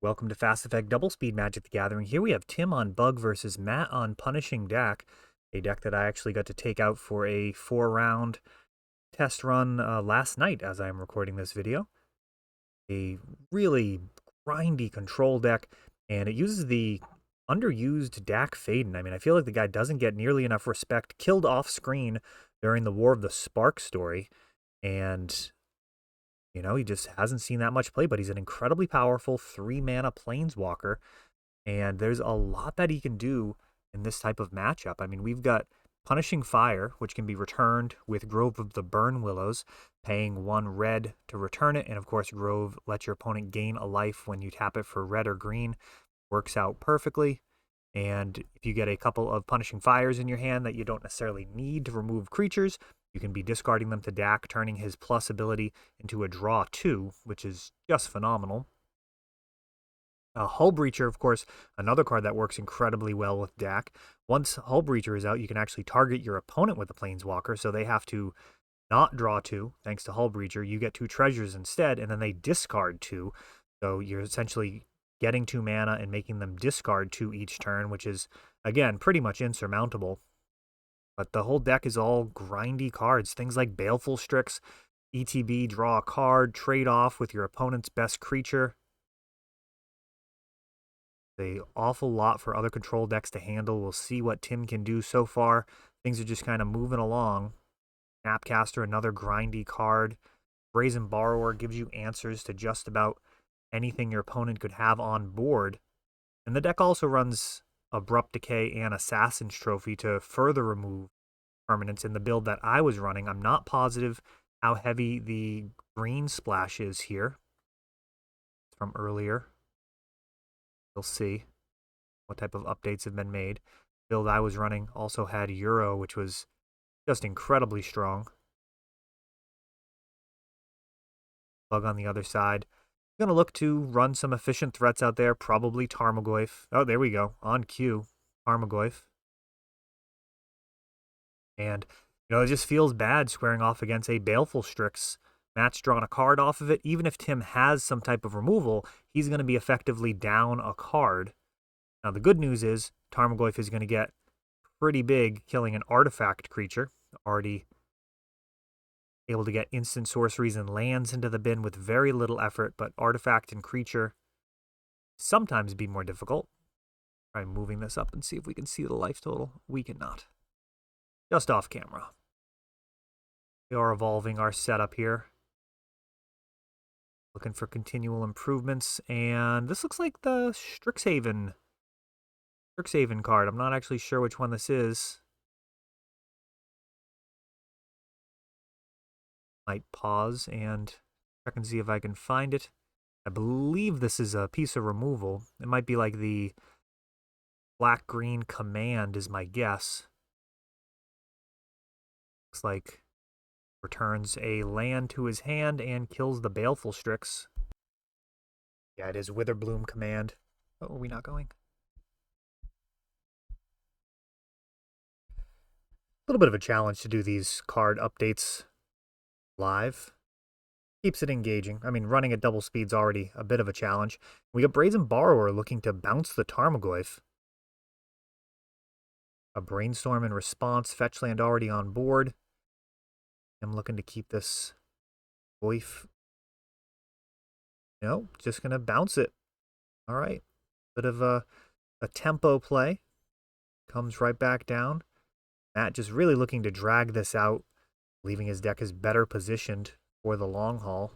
Welcome to Fast Effect Double Speed Magic the Gathering. Here we have Tim on Bug versus Matt on Punishing Dack, a deck that I actually got to take out for a 4-round test run last night as I am recording this video. A really grindy control deck, and it uses the underused Dack Faden. I mean, I feel like the guy doesn't get nearly enough respect. Killed off screen during the War of the Spark story, and he just hasn't seen that much play, but he's an incredibly powerful 3-mana planeswalker, and there's a lot that he can do in this type of matchup. I mean, we've got Punishing Fire, which can be returned with Grove of the Burn Willows, paying 1 red to return it, and of course, Grove lets your opponent gain a life when you tap it for red or green. Works out perfectly. And if you get a couple of Punishing Fires in your hand that you don't necessarily need to remove creatures, you can be discarding them to Dack, turning his plus ability into a draw 2, which is just phenomenal. Hull Breacher, of course, another card that works incredibly well with Dack. Once Hull Breacher is out, you can actually target your opponent with a Planeswalker, so they have to not draw 2, thanks to Hull Breacher. You get 2 treasures instead, and then they discard 2. So you're essentially getting 2 mana and making them discard 2 each turn, which is, again, pretty much insurmountable. But the whole deck is all grindy cards. Things like Baleful Strix, ETB, draw a card, trade off with your opponent's best creature. An awful lot for other control decks to handle. We'll see what Tim can do so far. Things are just kind of moving along. Snapcaster, another grindy card. Brazen Borrower gives you answers to just about anything your opponent could have on board. And the deck also runs Abrupt Decay and Assassin's Trophy to further remove permanents in the build that I was running. I'm not positive how heavy the green splash is here from earlier. We'll see what type of updates have been made. The build I was running also had Euro, which was just incredibly strong. Bug on the other side. I'm going to look to run some efficient threats out there, probably Tarmogoyf. Oh, there we go. On cue, Tarmogoyf. And, it just feels bad squaring off against a Baleful Strix. Matt's drawn a card off of it. Even if Tim has some type of removal, he's going to be effectively down a card. Now, the good news is Tarmogoyf is going to get pretty big, killing an artifact creature. Already able to get instant sorceries and lands into the bin with very little effort, but artifact and creature sometimes be more difficult. Try moving this up and see if we can see the life total. We cannot. Just off camera. We are evolving our setup here. Looking for continual improvements, and this looks like the Strixhaven card. I'm not actually sure which one this is. Might pause and check and see if I can find it. I believe this is a piece of removal. It might be like the black-green command is my guess. Looks like returns a land to his hand and kills the Baleful Strix. Yeah, it is Witherbloom command. Oh, are we not going? A little bit of a challenge to do these card updates live. Keeps it engaging. I mean, running at double speed's already a bit of a challenge. We got Brazen Borrower looking to bounce the Tarmogoyf. A Brainstorm in response. Fetch land already on board. I'm looking to keep this Goyf. No, just going to bounce it. All right. Bit of a tempo play. Comes right back down. Matt just really looking to drag this out, leaving his deck as better positioned for the long haul.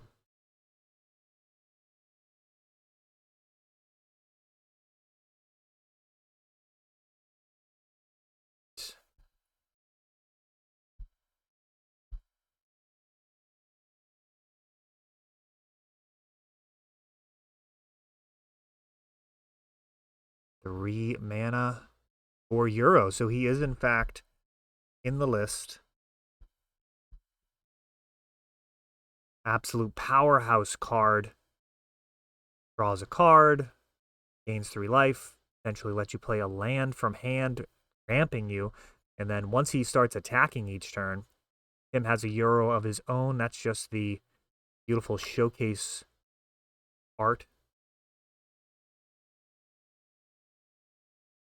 Three mana for Euro. So he is, in fact, in the list. Absolute powerhouse card. Draws a card. Gains 3 life. Eventually lets you play a land from hand, ramping you. And then once he starts attacking each turn, Tim has a Euro of his own. That's just the beautiful showcase art.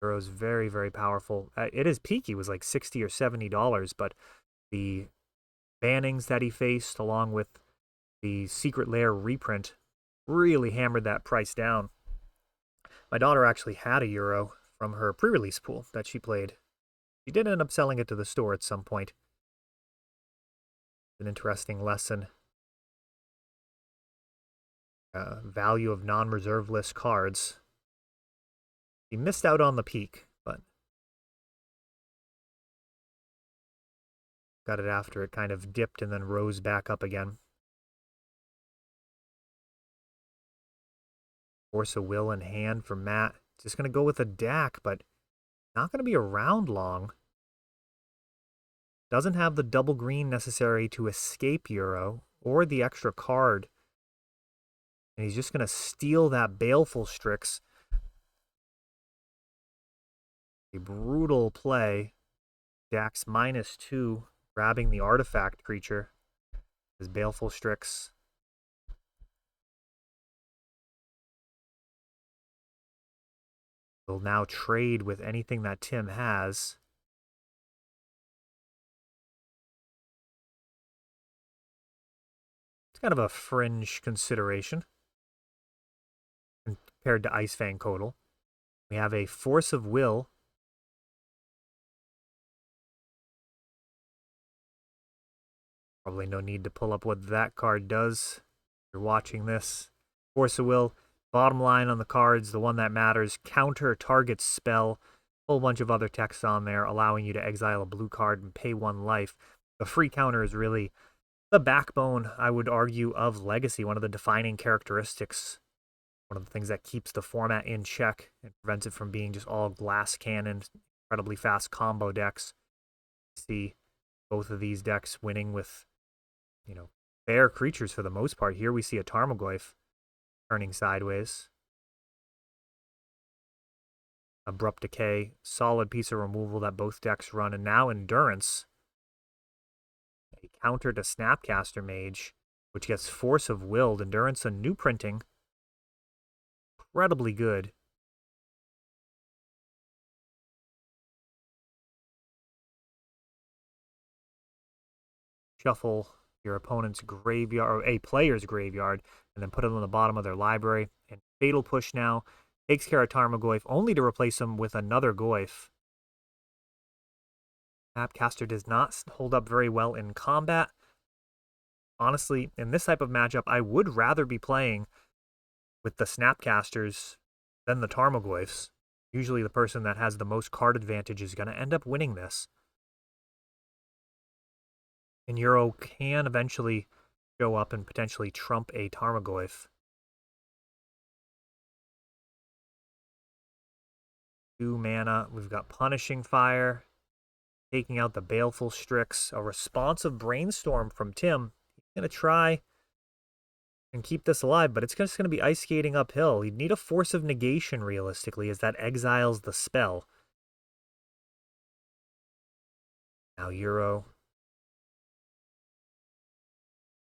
Euro's very, very powerful. It is peak. He was like $60 or $70, but the bannings that he faced, along with the Secret Lair reprint, really hammered that price down. My daughter actually had a Euro from her pre-release pool that she played. She did end up selling it to the store at some point. An interesting lesson. Value of non-reserve list cards. He missed out on the peak, but got it after it kind of dipped and then rose back up again. Force of Will in hand for Matt. Just going to go with a Dack, but not going to be around long. Doesn't have the double green necessary to escape Euro or the extra card. And he's just going to steal that Baleful Strix. A brutal play. Dax -2, grabbing the artifact creature. His Baleful Strix. Will now trade with anything that Tim has. It's kind of a fringe consideration compared to Ice Fang Kotal. We have a Force of Will. Probably no need to pull up what that card does. If you're watching this. Force of Will, bottom line on the cards, the one that matters, counter target spell, a whole bunch of other text on there, allowing you to exile a blue card and pay 1 life. The free counter is really the backbone, I would argue, of Legacy, one of the defining characteristics, one of the things that keeps the format in check and prevents it from being just all glass cannon, incredibly fast combo decks. See both of these decks winning with, fair creatures for the most part. Here we see a Tarmogoyf turning sideways. Abrupt Decay, solid piece of removal that both decks run, and now Endurance. A counter to Snapcaster Mage, which gets Force of Willed. Endurance, a new printing. Incredibly good. Shuffle your opponent's graveyard, or a player's graveyard, and then put it on the bottom of their library. And Fatal Push now takes care of Tarmogoyf, only to replace him with another Goyf. Snapcaster does not hold up very well in combat. Honestly, in this type of matchup, I would rather be playing with the Snapcasters than the Tarmogoyfs. Usually the person that has the most card advantage is going to end up winning this. And Euro can eventually show up and potentially trump a Tarmogoyf. 2 mana. We've got Punishing Fire, taking out the Baleful Strix. A responsive Brainstorm from Tim. He's going to try and keep this alive, but it's just going to be ice skating uphill. You'd need a Force of Negation, realistically, as that exiles the spell. Now Euro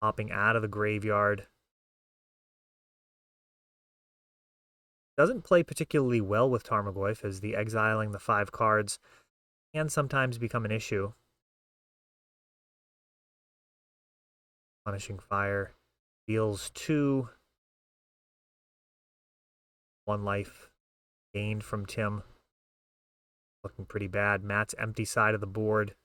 hopping out of the graveyard. Doesn't play particularly well with Tarmogoyf, as the exiling the 5 cards can sometimes become an issue. Punishing Fire deals 2. 1 life gained from Tim. Looking pretty bad. Matt's empty side of the board.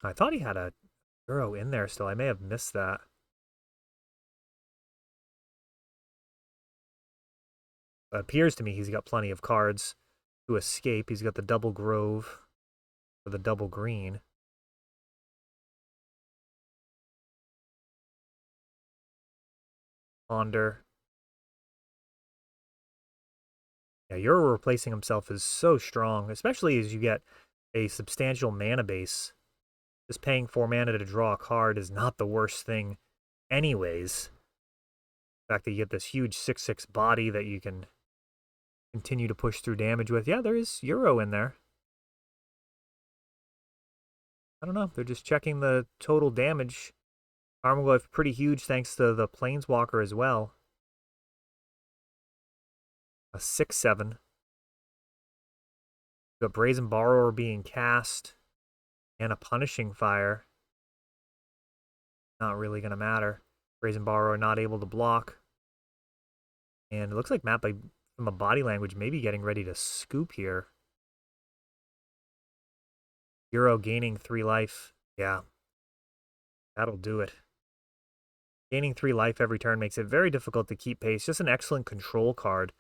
I thought he had a Euro in there still. I may have missed that. It appears to me he's got plenty of cards to escape. He's got the double Grove for the double green. Ponder. Yeah, Euro replacing himself is so strong, especially as you get a substantial mana base. Just paying 4 mana to draw a card is not the worst thing anyways. The fact that you get this huge 6/6 body that you can continue to push through damage with. Yeah, there is Euro in there. I don't know. They're just checking the total damage. Tarmogoyf pretty huge thanks to the Planeswalker as well. a 6/7. The Brazen Borrower being cast, and a Punishing Fire. Not really going to matter. Brazen Borrower not able to block. And it looks like Matt, from a body language, maybe getting ready to scoop here. Euro gaining 3 life. Yeah, that'll do it. Gaining 3 life every turn makes it very difficult to keep pace. Just an excellent control card.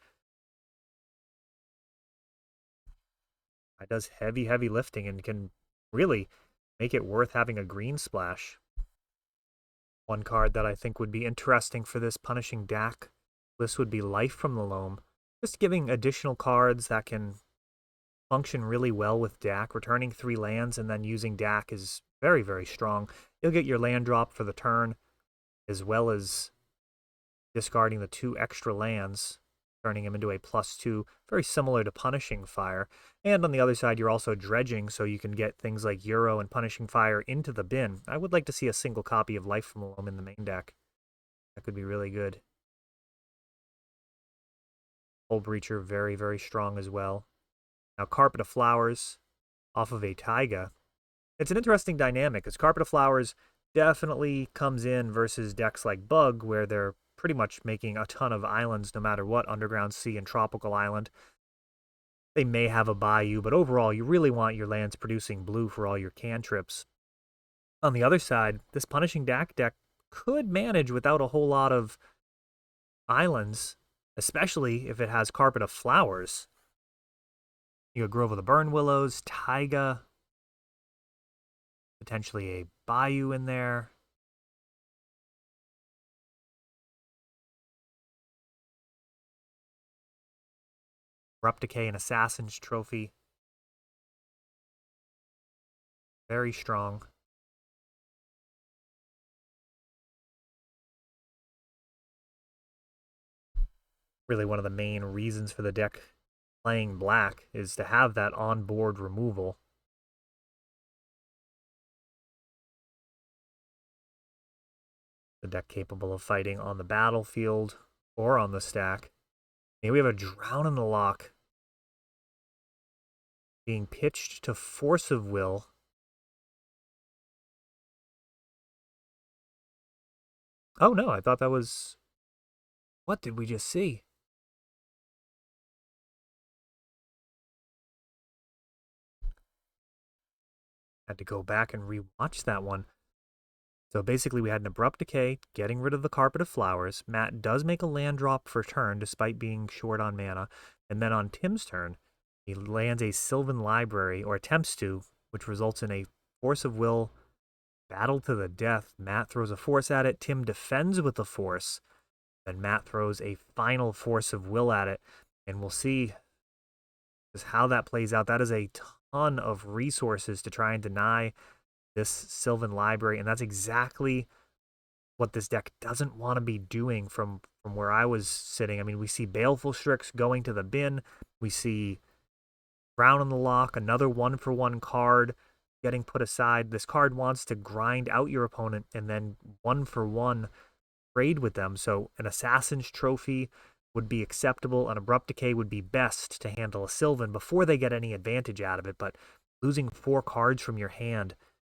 It does heavy, heavy lifting and can really make it worth having a green splash. One card that I think would be interesting for this punishing Dack list would be Life from the Loam. Just giving additional cards that can function really well with Dack. Returning 3 lands and then using Dack is very, very strong. You'll get your land drop for the turn, as well as discarding the 2 extra lands, turning him into a +2, very similar to Punishing Fire. And on the other side, you're also dredging, so you can get things like Euro and Punishing Fire into the bin. I would like to see a single copy of Life from the Loam in the main deck. That could be really good. Hull Breacher, very, very strong as well. Now, Carpet of Flowers off of a Taiga. It's an interesting dynamic, because Carpet of Flowers definitely comes in versus decks like Bug, where they're pretty much making a ton of islands no matter what, Underground Sea and Tropical Island. They may have a Bayou, but overall, you really want your lands producing blue for all your cantrips. On the other side, this Punishing Dack deck could manage without a whole lot of islands, especially if it has Carpet of Flowers. You got Grove of the Burn Willows, Taiga, potentially a Bayou in there. Abrupt Decay and Assassin's Trophy. Very strong. Really one of the main reasons for the deck playing black is to have that on-board removal. The deck capable of fighting on the battlefield or on the stack. Here we have a Drown in the Loch being pitched to Force of Will. Oh no, I thought that was... What did we just see? Had to go back and rewatch that one. So basically we had an Abrupt Decay, getting rid of the Carpet of Flowers. Matt does make a land drop for turn, despite being short on mana. And then on Tim's turn, he lands a Sylvan Library, or attempts to, which results in a Force of Will battle to the death. Matt throws a Force at it. Tim defends with the Force. Then Matt throws a final Force of Will at it. And we'll see just how that plays out. That is a ton of resources to try and deny this Sylvan Library, and that's exactly what this deck doesn't want to be doing from where I was sitting. I mean, we see Baleful Strix going to the bin. We see Drown in the Loch, another 1-for-1 card getting put aside. This card wants to grind out your opponent and then 1-for-1 trade with them. So an Assassin's Trophy would be acceptable. An Abrupt Decay would be best to handle a Sylvan before they get any advantage out of it. But losing 4 cards from your hand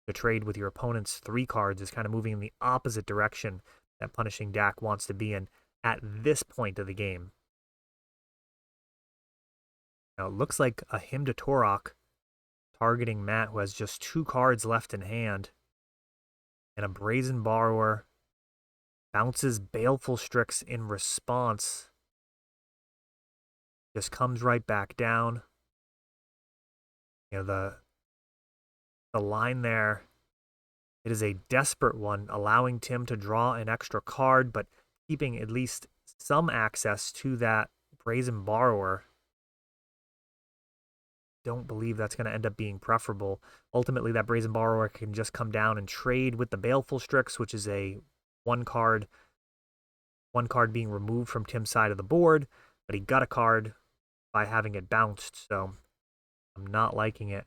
to trade with your opponent's 3 cards is kind of moving in the opposite direction that Punishing Dack wants to be in at this point of the game. Now, it looks like a Hymn to Torok targeting Matt, who has just 2 cards left in hand. And a Brazen Borrower bounces Baleful Strix in response. Just comes right back down. You know, the line there, it is a desperate one, allowing Tim to draw an extra card, but keeping at least some access to that Brazen Borrower. Don't believe that's going to end up being preferable. Ultimately, that Brazen Borrower can just come down and trade with the Baleful Strix, which is a one card being removed from Tim's side of the board, but he got a card by having it bounced, so I'm not liking it.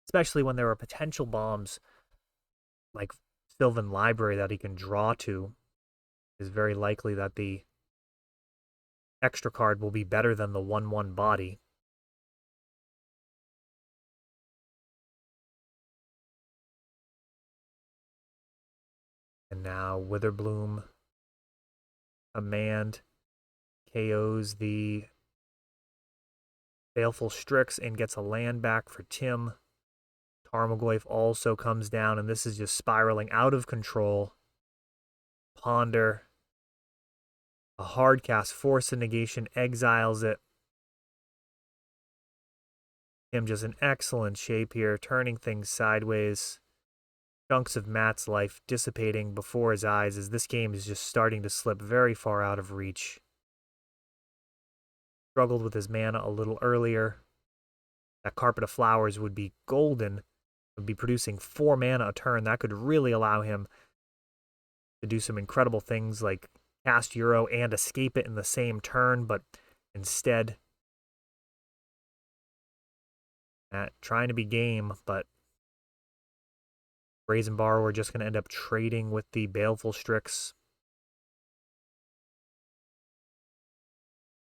Especially when there are potential bombs like Sylvan Library that he can draw to. It's very likely that the extra card will be better than the 1/1 body. And now Witherbloom Command KOs the Baleful Strix and gets a land back for Tim. Tarmogoyf also comes down, and this is just spiraling out of control. Ponder. A hard cast, Force of Negation, exiles it. Tim just in excellent shape here, turning things sideways. Chunks of Matt's life dissipating before his eyes as this game is just starting to slip very far out of reach. Struggled with his mana a little earlier. That Carpet of Flowers would be golden, would be producing 4 mana a turn. That could really allow him to do some incredible things like cast Euro and escape it in the same turn, but instead, trying to be game, but Brazen Borrower just going to end up trading with the Baleful Strix.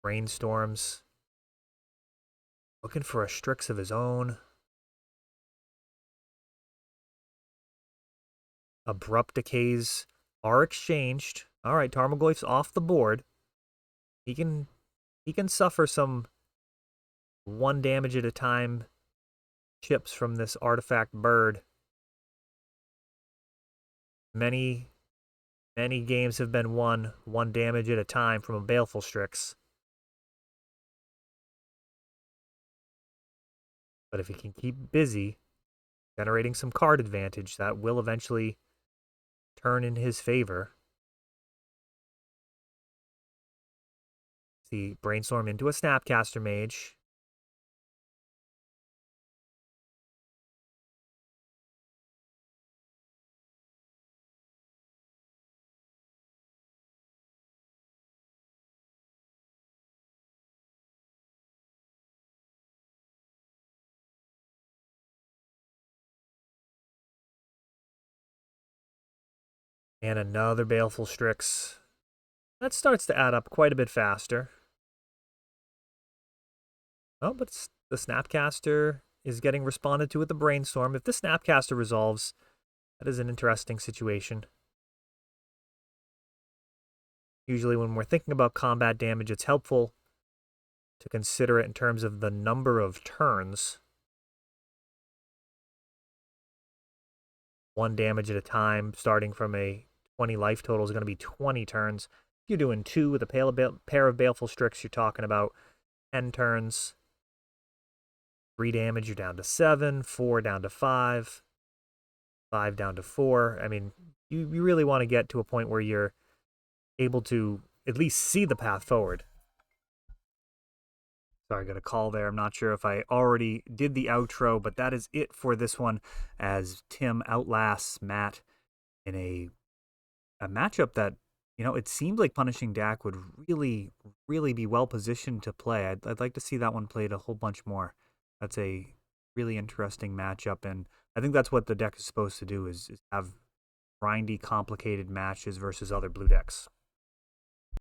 Brainstorms. Looking for a Strix of his own. Abrupt Decays are exchanged. All right, Tarmogoyf's off the board. He can suffer some 1 damage at a time chips from this artifact bird. Many games have been won 1 damage at a time from a Baleful Strix. But if he can keep busy, generating some card advantage, that will eventually turn in his favor. See, Brainstorm into a Snapcaster Mage. And another Baleful Strix. That starts to add up quite a bit faster. Oh, but the Snapcaster is getting responded to with the Brainstorm. If the Snapcaster resolves, that is an interesting situation. Usually when we're thinking about combat damage, it's helpful to consider it in terms of the number of turns. 1 damage at a time, starting from a 20 life total, is going to be 20 turns. If you're doing 2 with a pair of Baleful Strix, you're talking about 10 turns. 3 damage, you're down to 7. 4 down to 5. 5 down to 4. I mean, you really want to get to a point where you're able to at least see the path forward. Sorry, I got a call there. I'm not sure if I already did the outro, but that is it for this one as Tim outlasts Matt in a matchup that, you know, it seemed like Punishing Dack would really, really be well positioned to play. I'd like to see that one played a whole bunch more. That's a really interesting matchup, and I think that's what the deck is supposed to do, is have grindy, complicated matches versus other blue decks.